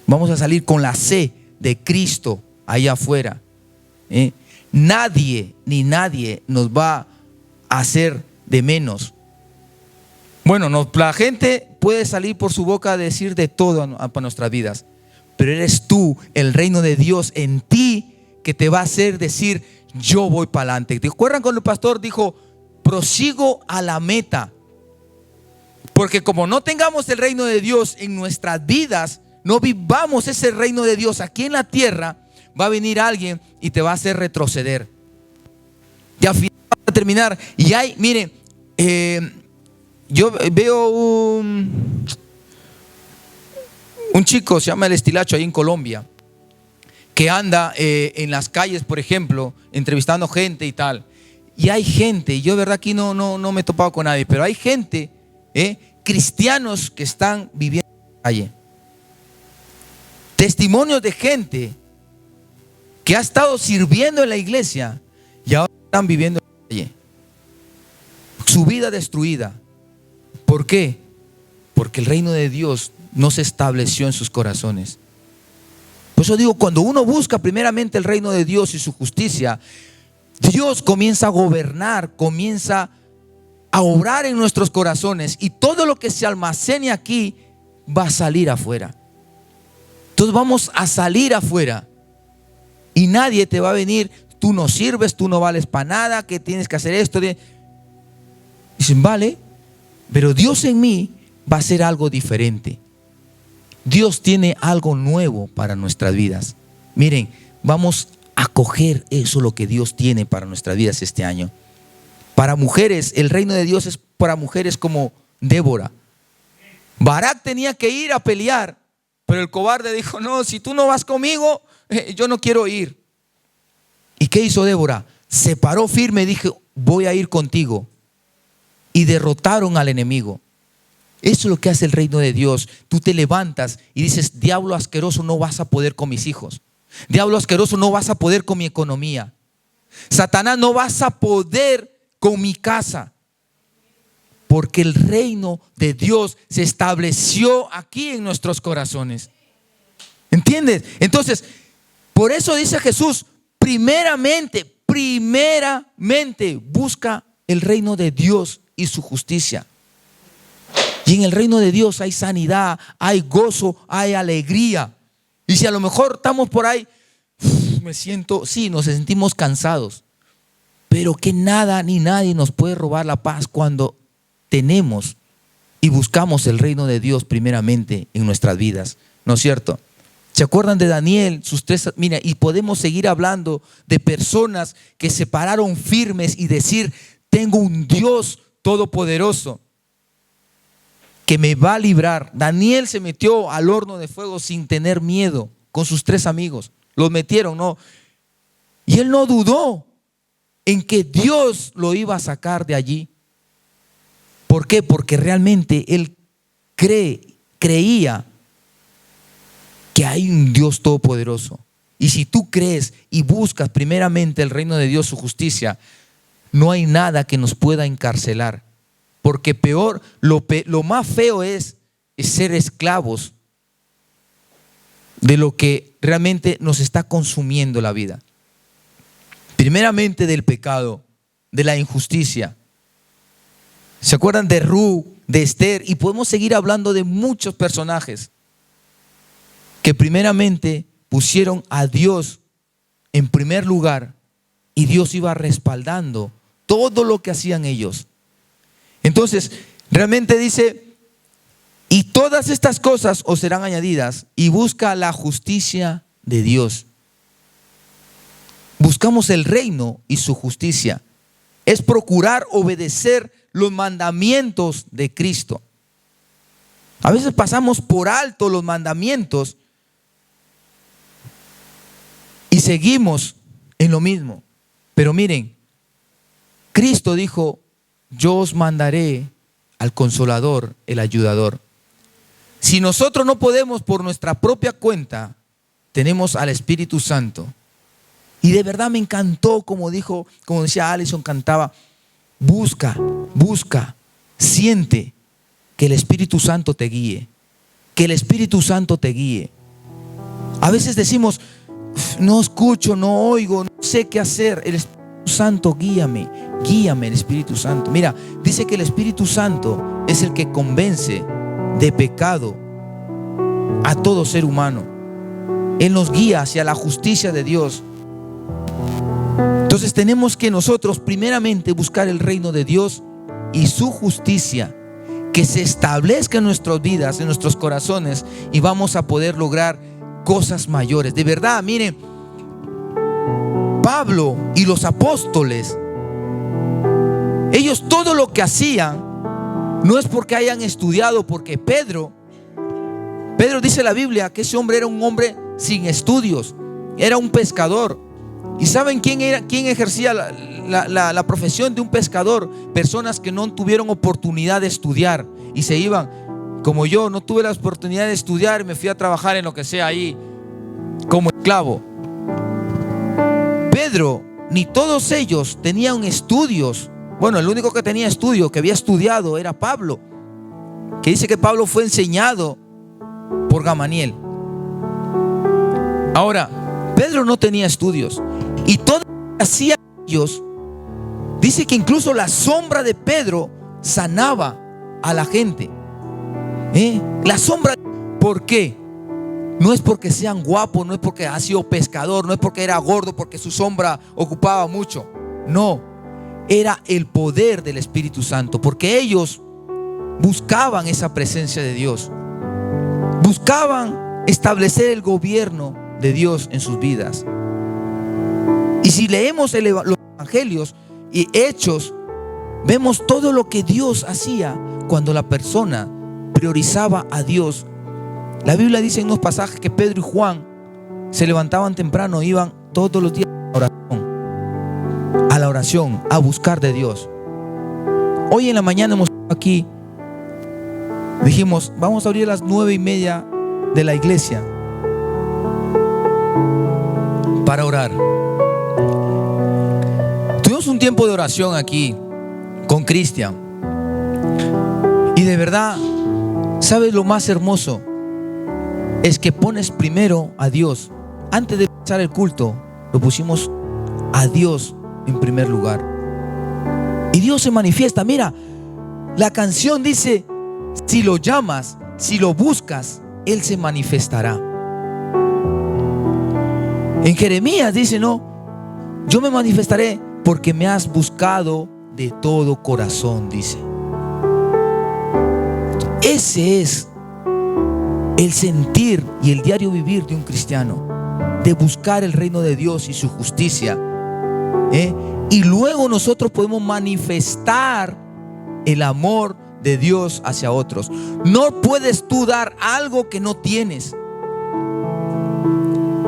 Vamos a salir con la C de Cristo allá afuera. Nadie ni nadie nos va a hacer de menos. Bueno, la gente puede salir por su boca a decir de todo para nuestras vidas, pero eres tú, el reino de Dios en ti, que te va a hacer decir, yo voy para adelante. ¿Te acuerdan cuando el pastor dijo, prosigo a la meta? Porque como no tengamos el reino de Dios en nuestras vidas, no vivamos ese reino de Dios aquí en la tierra, va a venir alguien y te va a hacer retroceder. Y al final va a terminar. Y hay, miren, yo veo Un chico se llama El Estilacho ahí en Colombia, que anda en las calles, por ejemplo, entrevistando gente y tal. Y hay gente, y yo de verdad aquí no me he topado con nadie, pero hay gente, cristianos que están viviendo en la calle. Testimonios de gente que ha estado sirviendo en la iglesia y ahora están viviendo en la calle. Su vida destruida. ¿Por qué? Porque el reino de Dios no se estableció en sus corazones. Por eso digo, cuando uno busca primeramente el reino de Dios y su justicia, Dios comienza a gobernar, comienza a obrar en nuestros corazones, y todo lo que se almacene aquí va a salir afuera. Entonces vamos a salir afuera y nadie te va a venir: tú no sirves, tú no vales para nada, que tienes que hacer esto. Dicen, vale, pero Dios en mí va a hacer algo diferente. Dios tiene algo nuevo para nuestras vidas. Miren, vamos a coger eso, lo que Dios tiene para nuestras vidas este año. Para mujeres, el reino de Dios es para mujeres como Débora. Barak tenía que ir a pelear, pero el cobarde dijo: no, si tú no vas conmigo, yo no quiero ir. ¿Y qué hizo Débora? Se paró firme y dijo: voy a ir contigo. Y derrotaron al enemigo. Eso es lo que hace el reino de Dios. Tú te levantas y dices: diablo asqueroso, no vas a poder con mis hijos. Diablo asqueroso, no vas a poder con mi economía. Satanás, no vas a poder con mi casa. Porque el reino de Dios se estableció aquí en nuestros corazones. ¿Entiendes? Entonces, por eso dice Jesús: primeramente busca el reino de Dios y su justicia. Y en el reino de Dios hay sanidad, hay gozo, hay alegría. Y si a lo mejor estamos por ahí, nos sentimos cansados, pero que nada ni nadie nos puede robar la paz cuando tenemos y buscamos el reino de Dios primeramente en nuestras vidas, ¿no es cierto? ¿Se acuerdan de Daniel? Mira, y podemos seguir hablando de personas que se pararon firmes y decir: tengo un Dios todopoderoso que me va a librar. Daniel se metió al horno de fuego sin tener miedo, con sus 3 amigos. Los metieron, ¿no? Y él no dudó en que Dios lo iba a sacar de allí. ¿Por qué? Porque realmente él creía que hay un Dios todopoderoso. Y si tú crees y buscas primeramente el reino de Dios, su justicia, no hay nada que nos pueda encarcelar. Porque peor, lo más feo es ser esclavos de lo que realmente nos está consumiendo la vida. Primeramente del pecado, de la injusticia. ¿Se acuerdan de Ruth, de Esther? Y podemos seguir hablando de muchos personajes que primeramente pusieron a Dios en primer lugar, y Dios iba respaldando todo lo que hacían ellos. Entonces, realmente dice: y todas estas cosas os serán añadidas. Y busca la justicia de Dios. Buscamos el reino y su justicia. Es procurar obedecer los mandamientos de Cristo. A veces pasamos por alto los mandamientos y seguimos en lo mismo. Pero miren, Cristo dijo: yo os mandaré al Consolador, el Ayudador. Si nosotros no podemos por nuestra propia cuenta, tenemos al Espíritu Santo. Y de verdad me encantó, como decía Alison, cantaba: busca, siente que el Espíritu Santo te guíe. Que el Espíritu Santo te guíe. A veces decimos: no escucho, no oigo, no sé qué hacer. El Espíritu Santo, guíame el Espíritu Santo. Mira, dice que el Espíritu Santo es el que convence de pecado a todo ser humano. Él nos guía hacia la justicia de Dios. Entonces tenemos que nosotros primeramente buscar el reino de Dios y su justicia, que se establezca en nuestras vidas, en nuestros corazones, y vamos a poder lograr cosas mayores. De verdad, miren, Pablo y los apóstoles, ellos todo lo que hacían no es porque hayan estudiado, porque Pedro Pedro, dice la Biblia que ese hombre era un hombre sin estudios, era un pescador. ¿Y saben quién ejercía la profesión de un pescador? Personas que no tuvieron oportunidad de estudiar y se iban. Como yo, no tuve la oportunidad de estudiar y me fui a trabajar en lo que sea ahí como esclavo. Pedro, ni todos ellos tenían estudios. Bueno, el único que tenía estudio, que había estudiado, era Pablo, que dice que Pablo fue enseñado por Gamaliel. Ahora, Pedro no tenía estudios, y todo lo que hacían ellos, dice que incluso la sombra de Pedro sanaba a la gente. La sombra, ¿por qué? No es porque sean guapos, no es porque ha sido pescador, no es porque era gordo, porque su sombra ocupaba mucho. No, era el poder del Espíritu Santo, porque ellos buscaban esa presencia de Dios, buscaban establecer el gobierno de Dios en sus vidas. Y si leemos los evangelios y hechos, vemos todo lo que Dios hacía cuando la persona priorizaba a Dios. La Biblia dice en unos pasajes que Pedro y Juan se levantaban temprano, iban todos los días a la oración, a buscar de Dios. Hoy en la mañana hemos estado aquí, dijimos, vamos a abrir a las 9:30 de la iglesia para orar. Tuvimos un tiempo de oración aquí con Cristian, y de verdad, ¿sabes lo más hermoso? Es que pones primero a Dios. Antes de empezar el culto, lo pusimos a Dios en primer lugar, y Dios se manifiesta. Mira, la canción dice: si lo llamas, si lo buscas, Él se manifestará. En Jeremías dice: no, yo me manifestaré porque me has buscado de todo corazón, dice. Ese es el sentir y el diario vivir de un cristiano, de buscar el reino de Dios y su justicia, y luego nosotros podemos manifestar el amor de Dios hacia otros. No puedes tú dar algo que no tienes.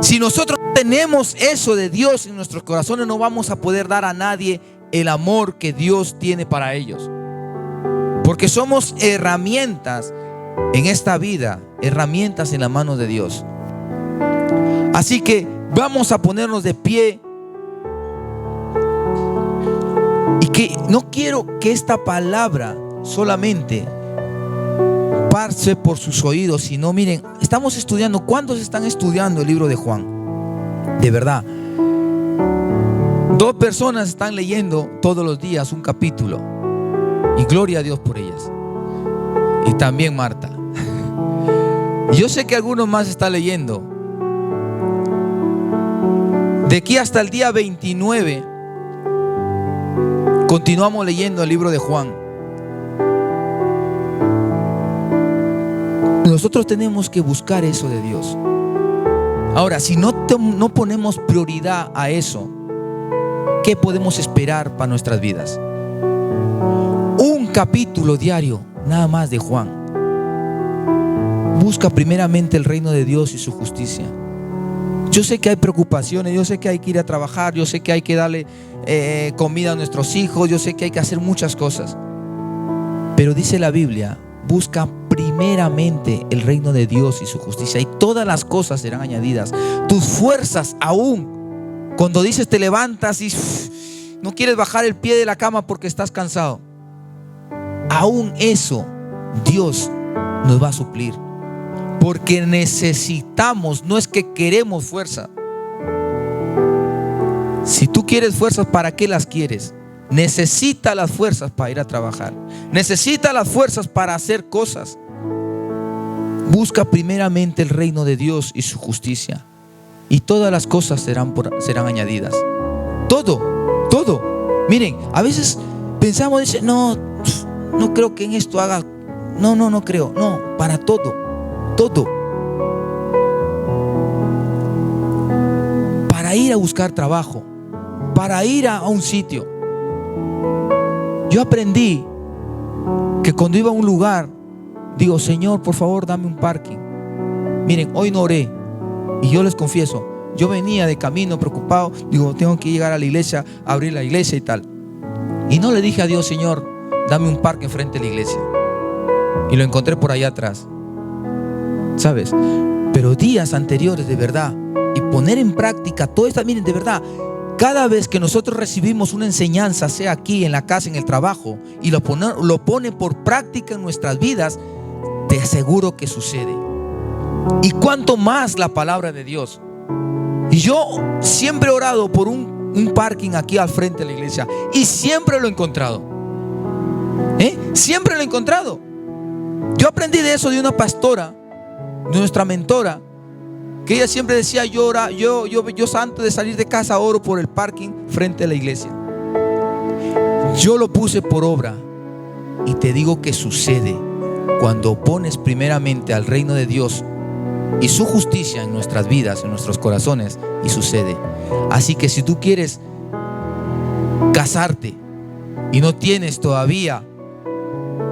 Si nosotros tenemos eso de Dios en nuestros corazones, no vamos a poder dar a nadie el amor que Dios tiene para ellos, porque somos herramientas en esta vida, herramientas en la mano de Dios. Así que vamos a ponernos de pie, y que no quiero que esta palabra solamente pase por sus oídos, sino, miren, estamos estudiando. ¿Cuántos están estudiando el libro de Juan? De verdad, 2 personas están leyendo todos los días un capítulo, y gloria a Dios por ellas. Y también Marta. Yo sé que algunos más están leyendo. De aquí hasta el día 29 continuamos leyendo el libro de Juan. Nosotros tenemos que buscar eso de Dios. Ahora, si no ponemos prioridad a eso, ¿qué podemos esperar para nuestras vidas? Un capítulo diario nada más de Juan. Busca primeramente el reino de Dios y su justicia. Yo sé que hay preocupaciones, yo sé que hay que ir a trabajar, yo sé que hay que darle comida a nuestros hijos, yo sé que hay que hacer muchas cosas, pero dice la Biblia: busca primeramente el reino de Dios y su justicia, y todas las cosas serán añadidas. Tus fuerzas, aún cuando dices te levantas y no quieres bajar el pie de la cama porque estás cansado, aún eso Dios nos va a suplir, porque necesitamos, no es que queremos fuerza. Si tú quieres fuerzas, ¿para qué las quieres? Necesita las fuerzas para ir a trabajar, necesita las fuerzas para hacer cosas. Busca primeramente el reino de Dios y su justicia, y todas las cosas serán añadidas. Todo. Miren, a veces pensamos, dice, no creo que en esto haga. No creo. No, para todo. Para ir a buscar trabajo, para ir a un sitio. Yo aprendí que cuando iba a un lugar, digo: Señor, por favor, dame un parking. Miren, hoy no oré. Y yo les confieso, yo venía de camino preocupado. Digo, tengo que llegar a la iglesia, abrir la iglesia y tal. Y no le dije a Dios, Señor, dame un parque enfrente de la iglesia. Y lo encontré por allá atrás, ¿sabes? Pero días anteriores, de verdad, y poner en práctica todo esto. Miren, de verdad, cada vez que nosotros recibimos una enseñanza, sea aquí, en la casa, en el trabajo, y lo pone por práctica en nuestras vidas, te aseguro que sucede. Y cuanto más la palabra de Dios. Y yo siempre he orado por un parking aquí al frente de la iglesia, y siempre lo he encontrado. Siempre lo he encontrado. Yo aprendí de eso de una pastora, de nuestra mentora, que ella siempre decía, yo antes de salir de casa oro por el parking frente a la iglesia. Yo lo puse por obra, y te digo que sucede cuando pones primeramente al reino de Dios y su justicia en nuestras vidas, en nuestros corazones, y sucede. Así que si tú quieres casarte y no tienes todavía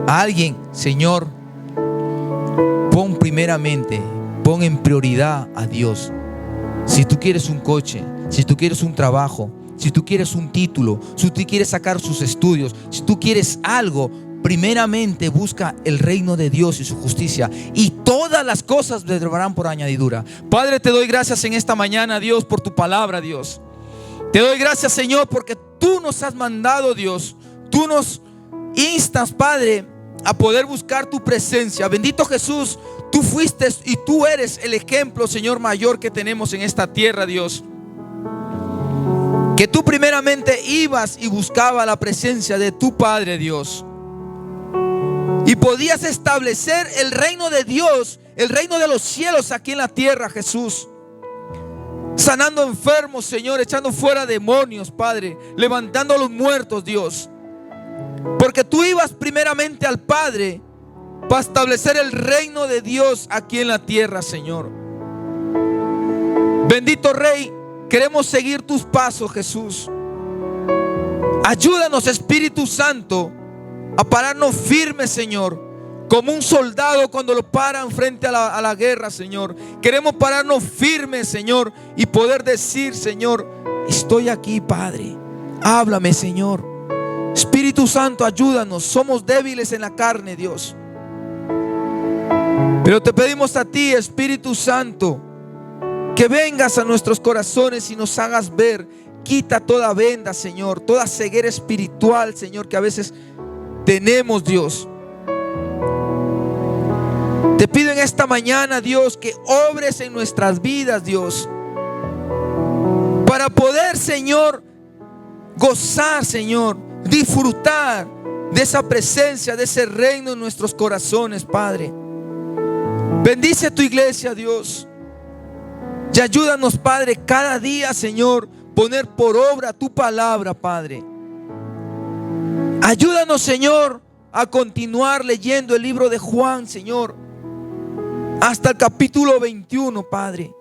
a alguien, Señor, pon en prioridad a Dios. Si tú quieres un coche, si tú quieres un trabajo, si tú quieres un título, si tú quieres sacar sus estudios, si tú quieres algo, primeramente busca el reino de Dios y su justicia, y todas las cosas vendrán por añadidura. Padre, te doy gracias en esta mañana, Dios, por tu palabra, Dios. Te doy gracias, Señor, porque tú nos has mandado, Dios. Tú nos instas, Padre, a poder buscar tu presencia. Bendito Jesús, tú fuiste y tú eres el ejemplo, Señor, mayor que tenemos en esta tierra, Dios. Que tú primeramente ibas y buscabas la presencia de tu Padre, Dios, y podías establecer el reino de Dios, el reino de los cielos aquí en la tierra, Jesús. Sanando enfermos, Señor, echando fuera demonios, Padre, levantando a los muertos, Dios. Porque tú ibas primeramente al Padre para establecer el reino de Dios aquí en la tierra, Señor. Bendito Rey, queremos seguir tus pasos, Jesús. Ayúdanos, Espíritu Santo, a pararnos firmes, Señor, como un soldado cuando lo paran frente a la guerra, Señor. Queremos pararnos firmes, Señor, y poder decir, Señor, estoy aquí, Padre. Háblame, Señor. Espíritu Santo, ayúdanos. Somos débiles en la carne, Dios. Pero te pedimos a ti, Espíritu Santo, que vengas a nuestros corazones y nos hagas ver. Quita toda venda, Señor, toda ceguera espiritual, Señor, que a veces tenemos, Dios. Te pido en esta mañana, Dios, que obres en nuestras vidas, Dios, para poder, Señor, gozar, Señor, disfrutar de esa presencia, de ese reino en nuestros corazones, Padre. Bendice a tu iglesia, Dios, y ayúdanos, Padre, cada día, Señor, poner por obra tu palabra, Padre. Ayúdanos, Señor, a continuar leyendo el libro de Juan, Señor, hasta el capítulo 21, Padre.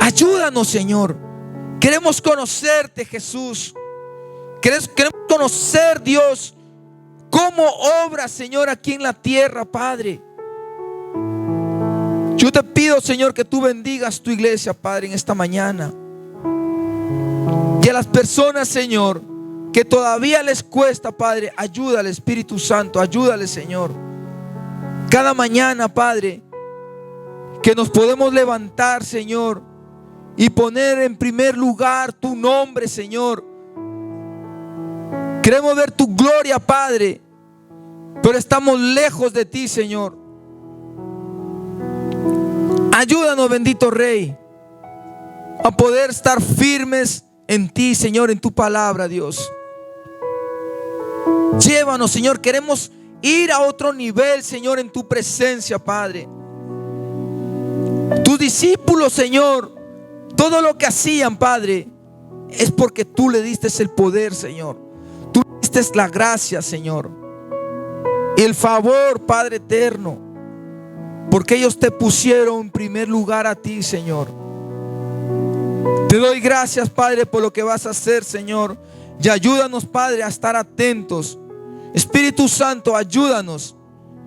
Ayúdanos, Señor. Queremos conocerte, Jesús. Queremos conocer, Dios, cómo obras, Señor, aquí en la tierra, Padre. Yo te pido, Señor, que tú bendigas tu iglesia, Padre, en esta mañana. Y a las personas, Señor, que todavía les cuesta, Padre, ayúdale, Espíritu Santo, ayúdale, Señor. Cada mañana, Padre, que nos podemos levantar, Señor, y poner en primer lugar tu nombre, Señor. Queremos ver tu gloria, Padre, pero estamos lejos de ti, Señor. Ayúdanos, bendito Rey, a poder estar firmes en ti, Señor, en tu palabra, Dios. Llévanos, Señor, queremos ir a otro nivel, Señor, en tu presencia, Padre. Tus discípulos, Señor, todo lo que hacían, Padre, es porque tú le diste el poder, Señor. Tú le diste la gracia, Señor, y el favor, Padre eterno, porque ellos te pusieron en primer lugar a ti, Señor. Te doy gracias, Padre, por lo que vas a hacer, Señor. Y ayúdanos, Padre, a estar atentos. Espíritu Santo, ayúdanos.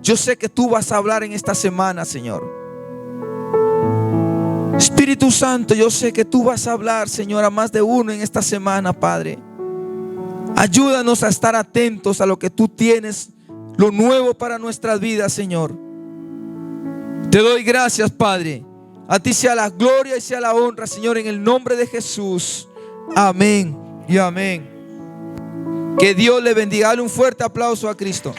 Yo sé que tú vas a hablar en esta semana, Señor. Espíritu Santo, yo sé que tú vas a hablar, Señor, a más de uno en esta semana, Padre. Ayúdanos a estar atentos a lo que tú tienes, lo nuevo para nuestras vidas, Señor. Te doy gracias, Padre. A ti sea la gloria y sea la honra, Señor, en el nombre de Jesús. Amén y amén. Que Dios le bendiga. Dale un fuerte aplauso a Cristo.